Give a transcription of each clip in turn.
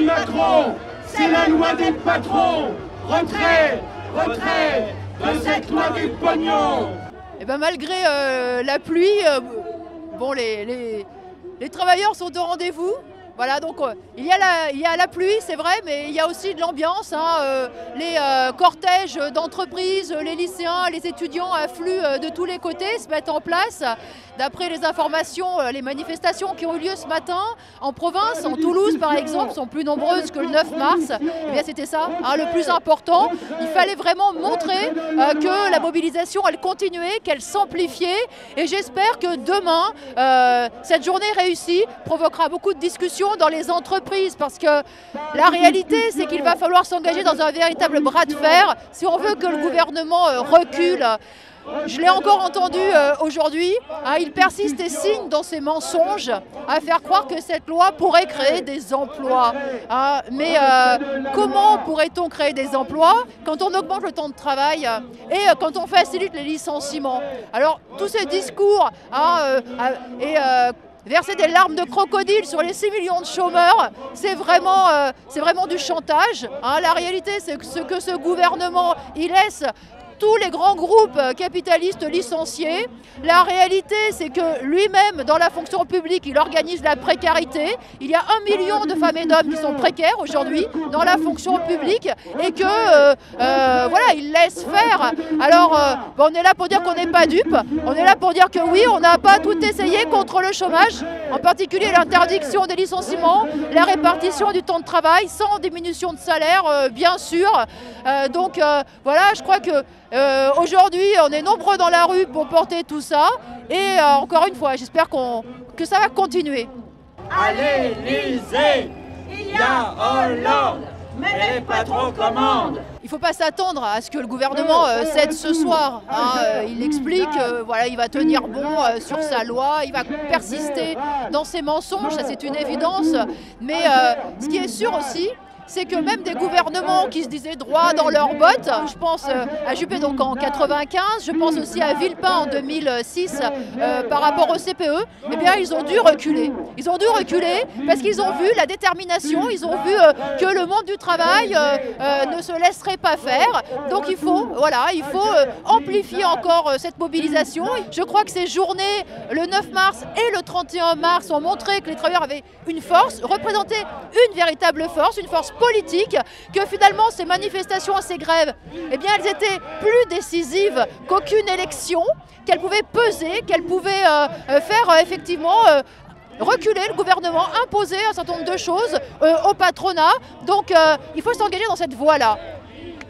Macron, c'est la loi des patrons. Retrait, retrait de cette loi du pognon. Et ben malgré la pluie, bon, les travailleurs sont au rendez-vous. Voilà, donc il y a la pluie, c'est vrai, mais il y a aussi de l'ambiance. Les cortèges d'entreprises, les lycéens, les étudiants affluent de tous les côtés, se mettent en place. D'après les informations, les manifestations qui ont eu lieu ce matin en province, en Toulouse par exemple, sont plus nombreuses que le 9 mars. Eh bien c'était ça, le plus important. Il fallait vraiment montrer que la mobilisation, elle continuait, qu'elle s'amplifiait. Et j'espère que demain, cette journée réussie provoquera beaucoup de discussions dans les entreprises, parce que la réalité, c'est qu'il va falloir s'engager dans un véritable bras de fer si on veut que le gouvernement recule. Je l'ai encore entendu aujourd'hui, il persiste et signe dans ses mensonges à faire croire que cette loi pourrait créer des emplois. Mais comment pourrait-on créer des emplois quand on augmente le temps de travail et quand on facilite les licenciements? Alors tous ces discours verser des larmes de crocodile sur les 6 millions de chômeurs, c'est vraiment du chantage. La réalité, c'est que ce gouvernement, il laisse tous les grands groupes capitalistes licenciés. La réalité, c'est que lui-même, dans la fonction publique, il organise la précarité. Il y a 1 million de femmes et d'hommes qui sont précaires aujourd'hui dans la fonction publique et que, voilà, il laisse faire. Alors, on est là pour dire qu'on n'est pas dupe. On est là pour dire que oui, on n'a pas tout essayé contre le chômage, en particulier l'interdiction des licenciements, la répartition du temps de travail sans diminution de salaire, bien sûr. Donc, voilà, je crois que aujourd'hui, on est nombreux dans la rue pour porter tout ça. Et encore une fois, j'espère que ça va continuer. À l'Élysée, il y a Hollande, mais les patrons commandent. Il ne faut pas s'attendre à ce que le gouvernement cède ce soir. Il explique, voilà, il va tenir bon sur sa loi, il va persister dans ses mensonges, ça c'est une évidence. Mais ce qui est sûr aussi, c'est que même des gouvernements qui se disaient droits dans leurs bottes, je pense à Juppé donc en 95, je pense aussi à Villepin en 2006 par rapport au CPE, eh bien ils ont dû reculer. Ils ont dû reculer parce qu'ils ont vu la détermination, ils ont vu que le monde du travail ne se laisserait pas faire. Donc il faut amplifier encore cette mobilisation. Je crois que ces journées, le 9 mars et le 31 mars, ont montré que les travailleurs avaient une force, représentaient une véritable force, une force politique, que finalement ces manifestations, ces grèves, eh bien elles étaient plus décisives qu'aucune élection, qu'elles pouvaient peser, qu'elles pouvaient faire effectivement reculer le gouvernement, imposer un certain nombre de choses au patronat. Donc il faut s'engager dans cette voie-là.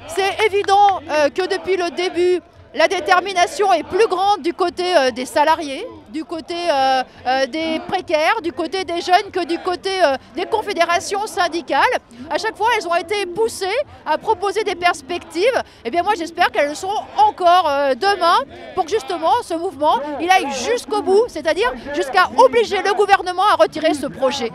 C'est évident que depuis le début, la détermination est plus grande du côté des salariés, du côté des précaires, du côté des jeunes que du côté des confédérations syndicales. À chaque fois, elles ont été poussées à proposer des perspectives. Et bien moi, j'espère qu'elles le sont encore demain pour que justement ce mouvement, il aille jusqu'au bout, c'est-à-dire jusqu'à obliger le gouvernement à retirer ce projet.